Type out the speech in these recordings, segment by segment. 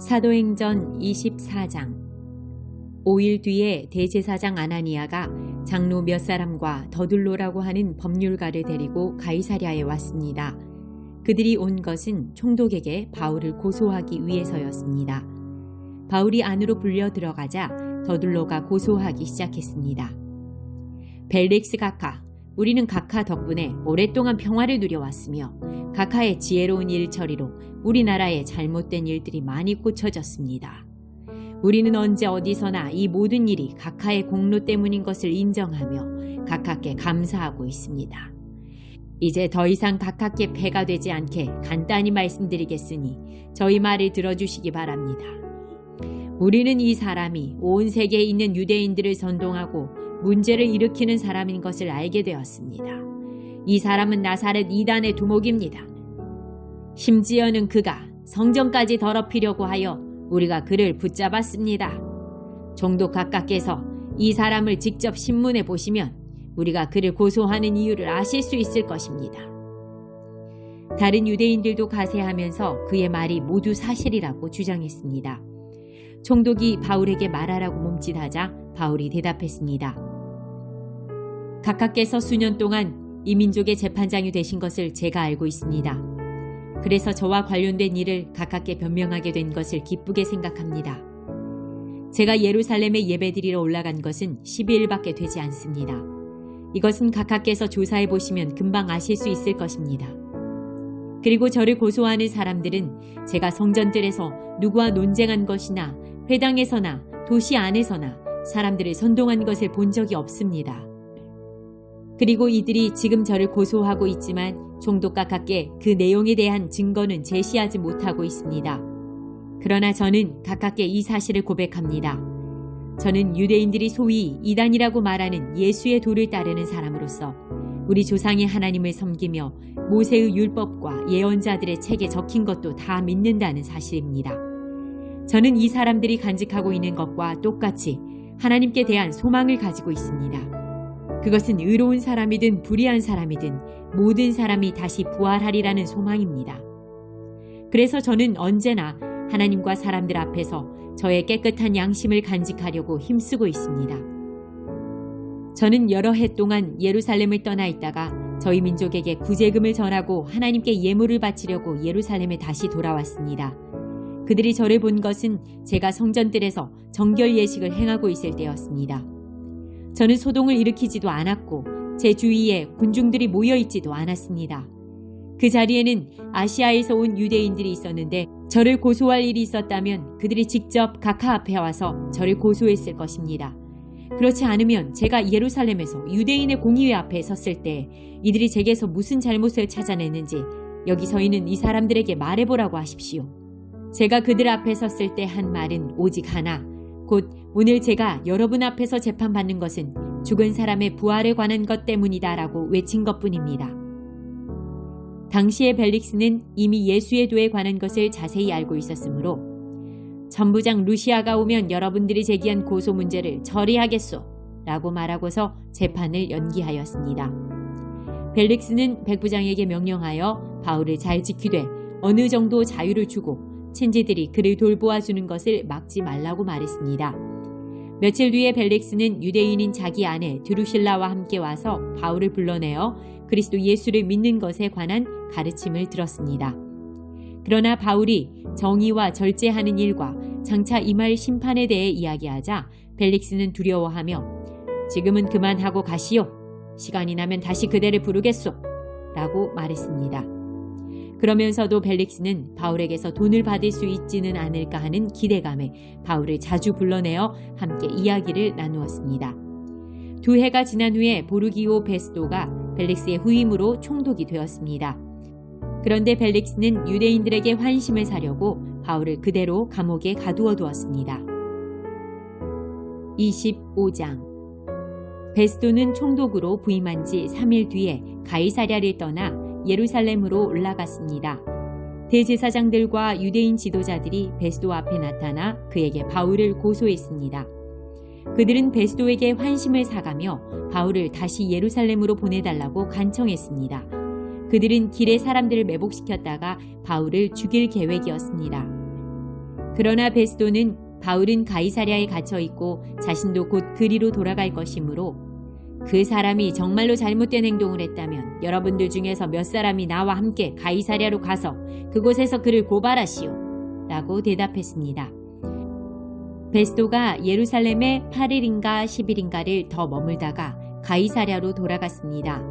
사도행전 24장. 5일 뒤에 대제사장 아나니아가 장로 몇 사람과 더둘로라고 하는 법률가를 데리고 가이사랴에 왔습니다. 그들이 온 것은 총독에게 바울을 고소하기 위해서였습니다. 바울이 안으로 불려 들어가자 더둘로가 고소하기 시작했습니다. 벨릭스 각하, 우리는 각하 덕분에 오랫동안 평화를 누려왔으며 각하의 지혜로운 일 처리로 우리나라의 잘못된 일들이 많이 고쳐졌습니다. 우리는 언제 어디서나 이 모든 일이 각하의 공로 때문인 것을 인정하며 각하께 감사하고 있습니다. 이제 더 이상 각하께 폐가 되지 않게 간단히 말씀드리겠으니 저희 말을 들어주시기 바랍니다. 우리는 이 사람이 온 세계에 있는 유대인들을 선동하고 문제를 일으키는 사람인 것을 알게 되었습니다. 이 사람은 나사렛 이단의 두목입니다. 심지어는 그가 성전까지 더럽히려고 하여 우리가 그를 붙잡았습니다. 총독 각하께서 이 사람을 직접 신문해 보시면 우리가 그를 고소하는 이유를 아실 수 있을 것입니다. 다른 유대인들도 가세하면서 그의 말이 모두 사실이라고 주장했습니다. 총독이 바울에게 말하라고 몸짓하자 바울이 대답했습니다. 각하께서 수년 동안 이 민족의 재판장이 되신 것을 제가 알고 있습니다. 그래서 저와 관련된 일을 각하께 변명하게 된 것을 기쁘게 생각합니다. 제가 예루살렘에 예배드리러 올라간 것은 12일밖에 되지 않습니다. 이것은 각하께서 조사해 보시면 금방 아실 수 있을 것입니다. 그리고 저를 고소하는 사람들은 제가 성전들에서 누구와 논쟁한 것이나 회당에서나 도시 안에서나 사람들을 선동한 것을 본 적이 없습니다. 그리고 이들이 지금 저를 고소하고 있지만 총독 각하께 그 내용에 대한 증거는 제시하지 못하고 있습니다. 그러나 저는 각하께 이 사실을 고백합니다. 저는 유대인들이 소위 이단이라고 말하는 예수의 도를 따르는 사람으로서 우리 조상의 하나님을 섬기며 모세의 율법과 예언자들의 책에 적힌 것도 다 믿는다는 사실입니다. 저는 이 사람들이 간직하고 있는 것과 똑같이 하나님께 대한 소망을 가지고 있습니다. 그것은 의로운 사람이든 불의한 사람이든 모든 사람이 다시 부활하리라는 소망입니다. 그래서 저는 언제나 하나님과 사람들 앞에서 저의 깨끗한 양심을 간직하려고 힘쓰고 있습니다. 저는 여러 해 동안 예루살렘을 떠나 있다가 저희 민족에게 구제금을 전하고 하나님께 예물을 바치려고 예루살렘에 다시 돌아왔습니다. 그들이 저를 본 것은 제가 성전들에서 정결 예식을 행하고 있을 때였습니다. 저는 소동을 일으키지도 않았고 제 주위에 군중들이 모여있지도 않았습니다. 그 자리에는 아시아에서 온 유대인들이 있었는데 저를 고소할 일이 있었다면 그들이 직접 각하 앞에 와서 저를 고소했을 것입니다. 그렇지 않으면 제가 예루살렘에서 유대인의 공의회 앞에 섰을 때 이들이 제게서 무슨 잘못을 찾아냈는지 여기 서 있는 이 사람들에게 말해보라고 하십시오. 제가 그들 앞에 섰을 때 한 말은 오직 하나, 곧 오늘 제가 여러분 앞에서 재판받는 것은 죽은 사람의 부활에 관한 것 때문이다라고 외친 것뿐입니다. 당시의 벨릭스는 이미 예수의 도에 관한 것을 자세히 알고 있었으므로 전부장 루시아가 오면 여러분들이 제기한 고소 문제를 처리하겠소 라고 말하고서 재판을 연기하였습니다. 벨릭스는 백부장에게 명령하여 바울을 잘 지키되 어느 정도 자유를 주고 친지들이 그를 돌보아주는 것을 막지 말라고 말했습니다. 며칠 뒤에 벨릭스는 유대인인 자기 아내 드루실라와 함께 와서 바울을 불러내어 그리스도 예수를 믿는 것에 관한 가르침을 들었습니다. 그러나 바울이 정의와 절제하는 일과 장차 임할 심판에 대해 이야기하자 벨릭스는 두려워하며 지금은 그만하고 가시오. 시간이 나면 다시 그대를 부르겠소. 라고 말했습니다. 그러면서도 벨릭스는 바울에게서 돈을 받을 수 있지는 않을까 하는 기대감에 바울을 자주 불러내어 함께 이야기를 나누었습니다. 2해가 지난 후에 보르기오 베스도가 벨릭스의 후임으로 총독이 되었습니다. 그런데 벨릭스는 유대인들에게 환심을 사려고 바울을 그대로 감옥에 가두어 두었습니다. 25장. 베스도는 총독으로 부임한 지 3일 뒤에 가이사랴를 떠나 예루살렘으로 올라갔습니다. 대제사장들과 유대인 지도자들이 베스도 앞에 나타나 그에게 바울을 고소했습니다. 그들은 베스도에게 환심을 사가며 바울을 다시 예루살렘으로 보내달라고 간청했습니다. 그들은 길에 사람들을 매복시켰다가 바울을 죽일 계획이었습니다. 그러나 베스도는 바울은 가이사랴에 갇혀 있고 자신도 곧 그리로 돌아갈 것이므로 그 사람이 정말로 잘못된 행동을 했다면 여러분들 중에서 몇 사람이 나와 함께 가이사랴로 가서 그곳에서 그를 고발하시오 라고 대답했습니다. 베스도가 예루살렘에 8일인가 10일인가를 더 머물다가 가이사랴로 돌아갔습니다.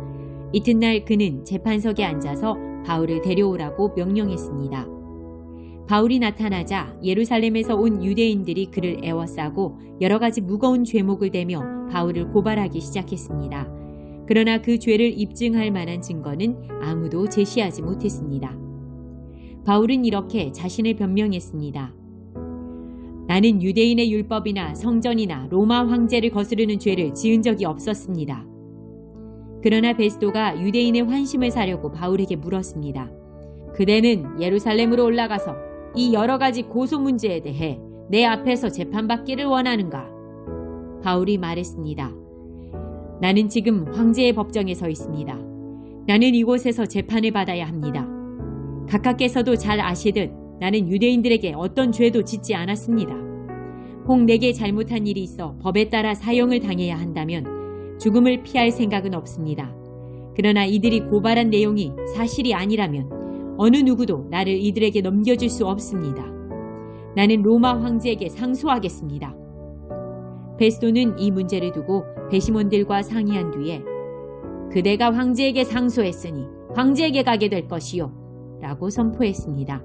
이튿날 그는 재판석에 앉아서 바울을 데려오라고 명령했습니다. 바울이 나타나자 예루살렘에서 온 유대인들이 그를 애워싸고 여러 가지 무거운 죄목을 대며 바울을 고발하기 시작했습니다. 그러나 그 죄를 입증할 만한 증거는 아무도 제시하지 못했습니다. 바울은 이렇게 자신을 변명했습니다. 나는 유대인의 율법이나 성전이나 로마 황제를 거스르는 죄를 지은 적이 없었습니다. 그러나 베스도가 유대인의 환심을 사려고 바울에게 물었습니다. 그대는 예루살렘으로 올라가서 이 여러 가지 고소 문제에 대해 내 앞에서 재판받기를 원하는가? 바울이 말했습니다. 나는 지금 황제의 법정에 서 있습니다. 나는 이곳에서 재판을 받아야 합니다. 각하께서도 잘 아시듯 나는 유대인들에게 어떤 죄도 짓지 않았습니다. 혹 내게 잘못한 일이 있어 법에 따라 사형을 당해야 한다면 죽음을 피할 생각은 없습니다. 그러나 이들이 고발한 내용이 사실이 아니라면 어느 누구도 나를 이들에게 넘겨줄 수 없습니다. 나는 로마 황제에게 상소하겠습니다. 베스도는 이 문제를 두고 배심원들과 상의한 뒤에 그대가 황제에게 상소했으니 황제에게 가게 될 것이요 라고 선포했습니다.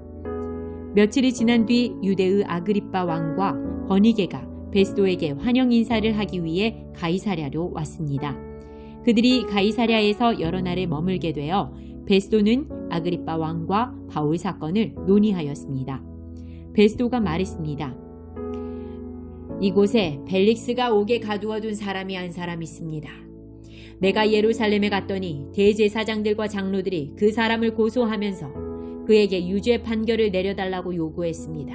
며칠이 지난 뒤 유대의 아그리빠 왕과 버니게가 베스도에게 환영 인사를 하기 위해 가이사랴로 왔습니다. 그들이 가이사랴에서 여러 날을 머물게 되어 베스도는 아그리빠 왕과 바울 사건을 논의하였습니다. 베스도가 말했습니다. 이곳에 벨릭스가 옥에 가두어둔 사람이 한 사람 있습니다. 내가 예루살렘에 갔더니 대제사장들과 장로들이 그 사람을 고소하면서 그에게 유죄 판결을 내려달라고 요구했습니다.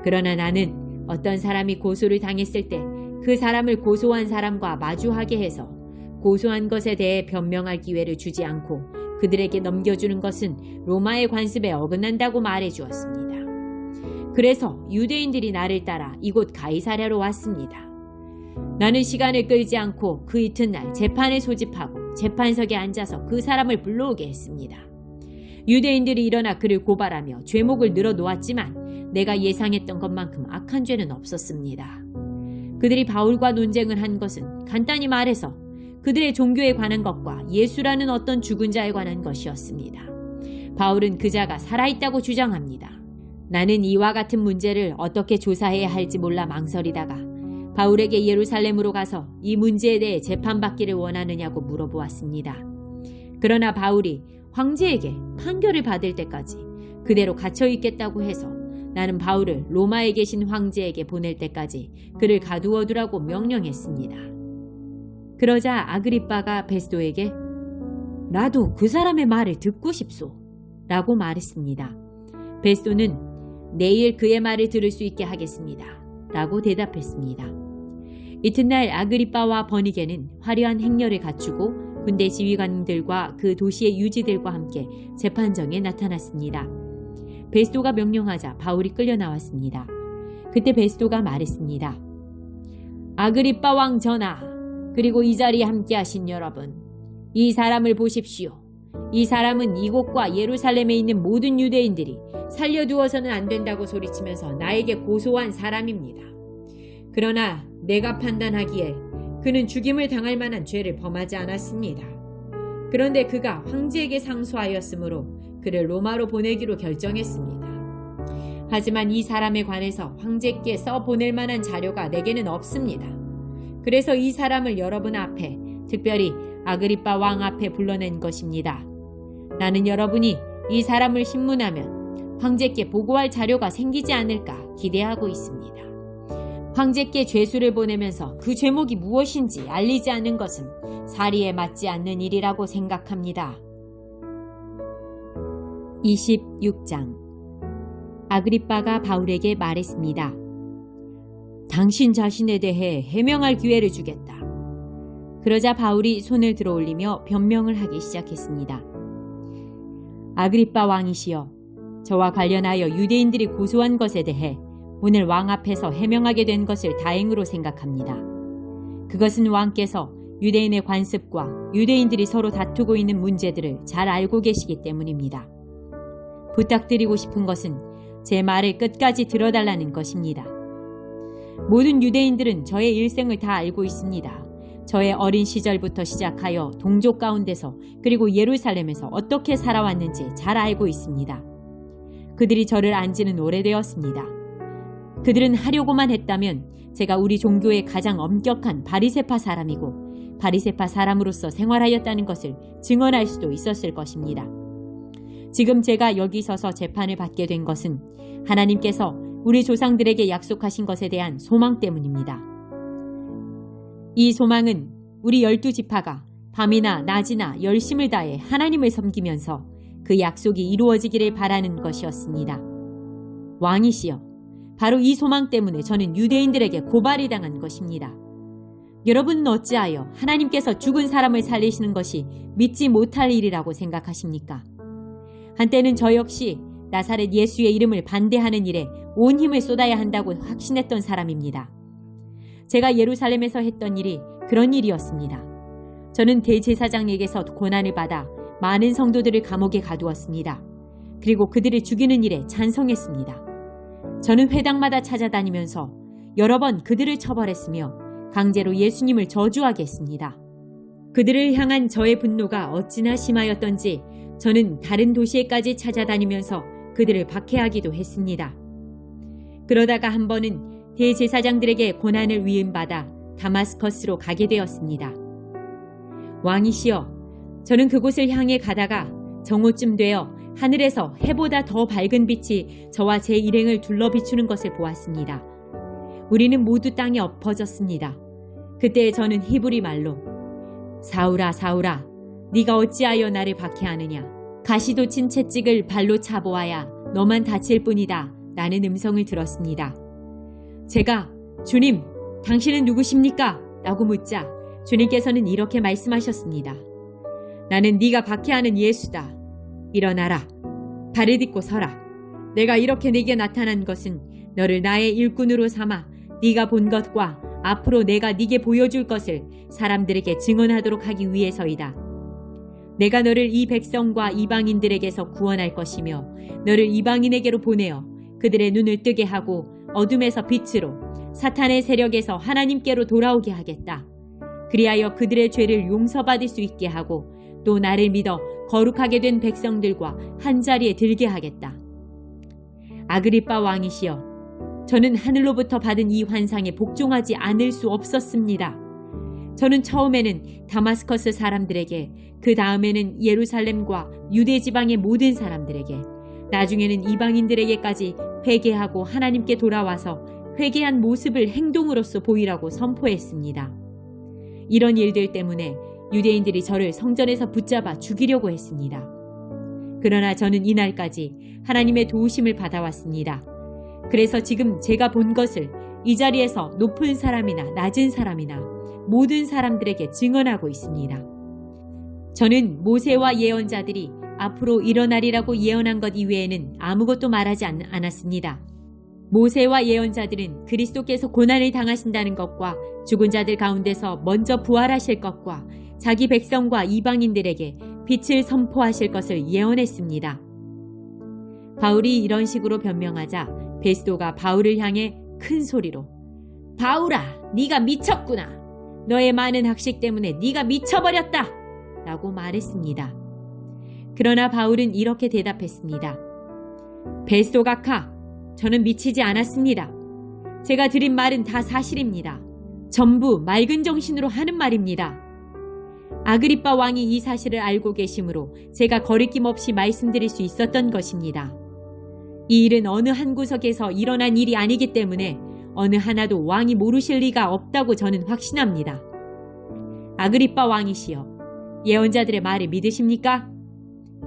그러나 나는 어떤 사람이 고소를 당했을 때 그 사람을 고소한 사람과 마주하게 해서 고소한 것에 대해 변명할 기회를 주지 않고 그들에게 넘겨주는 것은 로마의 관습에 어긋난다고 말해주었습니다. 그래서 유대인들이 나를 따라 이곳 가이사랴로 왔습니다. 나는 시간을 끌지 않고 그 이튿날 재판을 소집하고 재판석에 앉아서 그 사람을 불러오게 했습니다. 유대인들이 일어나 그를 고발하며 죄목을 늘어놓았지만 내가 예상했던 것만큼 악한 죄는 없었습니다. 그들이 바울과 논쟁을 한 것은 간단히 말해서 그들의 종교에 관한 것과 예수라는 어떤 죽은 자에 관한 것이었습니다. 바울은 그 자가 살아있다고 주장합니다. 나는 이와 같은 문제를 어떻게 조사해야 할지 몰라 망설이다가 바울에게 예루살렘으로 가서 이 문제에 대해 재판받기를 원하느냐고 물어보았습니다. 그러나 바울이 황제에게 판결을 받을 때까지 그대로 갇혀 있겠다고 해서 나는 바울을 로마에 계신 황제에게 보낼 때까지 그를 가두어두라고 명령했습니다. 그러자 아그리빠가 베스도에게 나도 그 사람의 말을 듣고 싶소 라고 말했습니다. 베스도는 내일 그의 말을 들을 수 있게 하겠습니다 라고 대답했습니다. 이튿날 아그리빠와 버니게는 화려한 행렬을 갖추고 군대 지휘관들과 그 도시의 유지들과 함께 재판정에 나타났습니다. 베스도가 명령하자 바울이 끌려 나왔습니다. 그때 베스도가 말했습니다. 아그리빠 왕 전하, 그리고 이 자리에 함께 하신 여러분, 이 사람을 보십시오. 이 사람은 이곳과 예루살렘에 있는 모든 유대인들이 살려두어서는 안 된다고 소리치면서 나에게 고소한 사람입니다. 그러나 내가 판단하기에 그는 죽임을 당할 만한 죄를 범하지 않았습니다. 그런데 그가 황제에게 상소하였으므로 그를 로마로 보내기로 결정했습니다. 하지만 이 사람에 관해서 황제께 써보낼 만한 자료가 내게는 없습니다. 그래서 이 사람을 여러분 앞에, 특별히 아그리빠 왕 앞에 불러낸 것입니다. 나는 여러분이 이 사람을 신문하면 황제께 보고할 자료가 생기지 않을까 기대하고 있습니다. 황제께 죄수를 보내면서 그 죄목이 무엇인지 알리지 않는 것은 사리에 맞지 않는 일이라고 생각합니다. 26장. 아그리빠가 바울에게 말했습니다. 당신 자신에 대해 해명할 기회를 주겠다. 그러자 바울이 손을 들어 올리며 변명을 하기 시작했습니다. 아그리빠 왕이시여, 저와 관련하여 유대인들이 고소한 것에 대해 오늘 왕 앞에서 해명하게 된 것을 다행으로 생각합니다. 그것은 왕께서 유대인의 관습과 유대인들이 서로 다투고 있는 문제들을 잘 알고 계시기 때문입니다. 부탁드리고 싶은 것은 제 말을 끝까지 들어달라는 것입니다. 모든 유대인들은 저의 일생을 다 알고 있습니다. 저의 어린 시절부터 시작하여 동족 가운데서 그리고 예루살렘에서 어떻게 살아왔는지 잘 알고 있습니다. 그들이 저를 안 지는 오래되었습니다. 그들은 하려고만 했다면 제가 우리 종교의 가장 엄격한 바리새파 사람이고 바리새파 사람으로서 생활하였다는 것을 증언할 수도 있었을 것입니다. 지금 제가 여기 서서 재판을 받게 된 것은 하나님께서 우리 조상들에게 약속하신 것에 대한 소망 때문입니다. 이 소망은 우리 12지파가 밤이나 낮이나 열심을 다해 하나님을 섬기면서 그 약속이 이루어지기를 바라는 것이었습니다. 왕이시여, 바로 이 소망 때문에 저는 유대인들에게 고발이 당한 것입니다. 여러분은 어찌하여 하나님께서 죽은 사람을 살리시는 것이 믿지 못할 일이라고 생각하십니까? 한때는 저 역시 나사렛 예수의 이름을 반대하는 일에 온 힘을 쏟아야 한다고 확신했던 사람입니다. 제가 예루살렘에서 했던 일이 그런 일이었습니다. 저는 대제사장에게서 고난을 받아 많은 성도들을 감옥에 가두었습니다. 그리고 그들을 죽이는 일에 찬성했습니다. 저는 회당마다 찾아다니면서 여러 번 그들을 처벌했으며 강제로 예수님을 저주하게 했습니다. 그들을 향한 저의 분노가 어찌나 심하였던지 저는 다른 도시에까지 찾아다니면서 그들을 박해하기도 했습니다. 그러다가 한 번은 대제사장들에게 고난을 위임받아 다마스커스로 가게 되었습니다. 왕이시여, 저는 그곳을 향해 가다가 정오쯤 되어 하늘에서 해보다 더 밝은 빛이 저와 제 일행을 둘러 비추는 것을 보았습니다. 우리는 모두 땅에 엎어졌습니다. 그때 저는 히브리 말로 사울아 사울아, 네가 어찌하여 나를 박해하느냐? 가시도 친 채찍을 발로 차보아야 너만 다칠 뿐이다 라는 음성을 들었습니다. 제가 주님, 당신은 누구십니까? 라고 묻자 주님께서는 이렇게 말씀하셨습니다. 나는 네가 박해하는 예수다. 일어나라. 발을 딛고 서라. 내가 이렇게 네게 나타난 것은 너를 나의 일꾼으로 삼아 네가 본 것과 앞으로 내가 네게 보여줄 것을 사람들에게 증언하도록 하기 위해서이다. 내가 너를 이 백성과 이방인들에게서 구원할 것이며 너를 이방인에게로 보내어 그들의 눈을 뜨게 하고 어둠에서 빛으로 사탄의 세력에서 하나님께로 돌아오게 하겠다. 그리하여 그들의 죄를 용서받을 수 있게 하고 또 나를 믿어 거룩하게 된 백성들과 한자리에 들게 하겠다. 아그리빠 왕이시여, 저는 하늘로부터 받은 이 환상에 복종하지 않을 수 없었습니다. 저는 처음에는 다마스커스 사람들에게, 그 다음에는 예루살렘과 유대 지방의 모든 사람들에게, 나중에는 이방인들에게까지 회개하고 하나님께 돌아와서 회개한 모습을 행동으로써 보이라고 선포했습니다. 이런 일들 때문에 유대인들이 저를 성전에서 붙잡아 죽이려고 했습니다. 그러나 저는 이날까지 하나님의 도우심을 받아왔습니다. 그래서 지금 제가 본 것을 이 자리에서 높은 사람이나 낮은 사람이나 모든 사람들에게 증언하고 있습니다. 저는 모세와 예언자들이 앞으로 일어나리라고 예언한 것 이외에는 아무것도 말하지 않았습니다. 모세와 예언자들은 그리스도께서 고난을 당하신다는 것과 죽은 자들 가운데서 먼저 부활하실 것과 자기 백성과 이방인들에게 빛을 선포하실 것을 예언했습니다. 바울이 이런 식으로 변명하자 베스도가 바울을 향해 큰 소리로 바울아, 네가 미쳤구나. 너의 많은 학식 때문에 네가 미쳐버렸다 라고 말했습니다. 그러나 바울은 이렇게 대답했습니다. 베스도 각하, 저는 미치지 않았습니다. 제가 드린 말은 다 사실입니다. 전부 맑은 정신으로 하는 말입니다. 아그리빠 왕이 이 사실을 알고 계시므로 제가 거리낌 없이 말씀드릴 수 있었던 것입니다. 이 일은 어느 한 구석에서 일어난 일이 아니기 때문에 어느 하나도 왕이 모르실 리가 없다고 저는 확신합니다. 아그리빠 왕이시여, 예언자들의 말을 믿으십니까?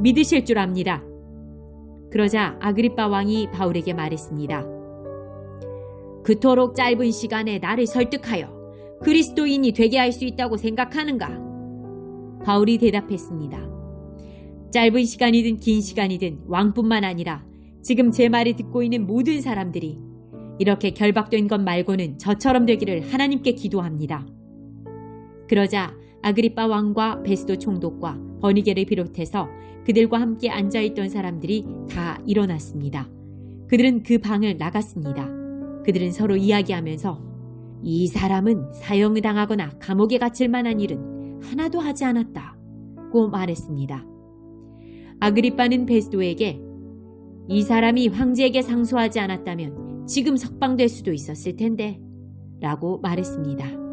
믿으실 줄 압니다. 그러자 아그리빠 왕이 바울에게 말했습니다. 그토록 짧은 시간에 나를 설득하여 그리스도인이 되게 할 수 있다고 생각하는가? 바울이 대답했습니다. 짧은 시간이든 긴 시간이든 왕뿐만 아니라 지금 제 말을 듣고 있는 모든 사람들이 이렇게 결박된 것 말고는 저처럼 되기를 하나님께 기도합니다. 그러자 아그리빠 왕과 베스도 총독과 버니게를 비롯해서 그들과 함께 앉아있던 사람들이 다 일어났습니다. 그들은 그 방을 나갔습니다. 그들은 서로 이야기하면서 이 사람은 사형을 당하거나 감옥에 갇힐 만한 일은 하나도 하지 않았다고 말했습니다. 아그리빠는 베스도에게 이 사람이 황제에게 상소하지 않았다면 지금 석방될 수도 있었을 텐데 라고 말했습니다.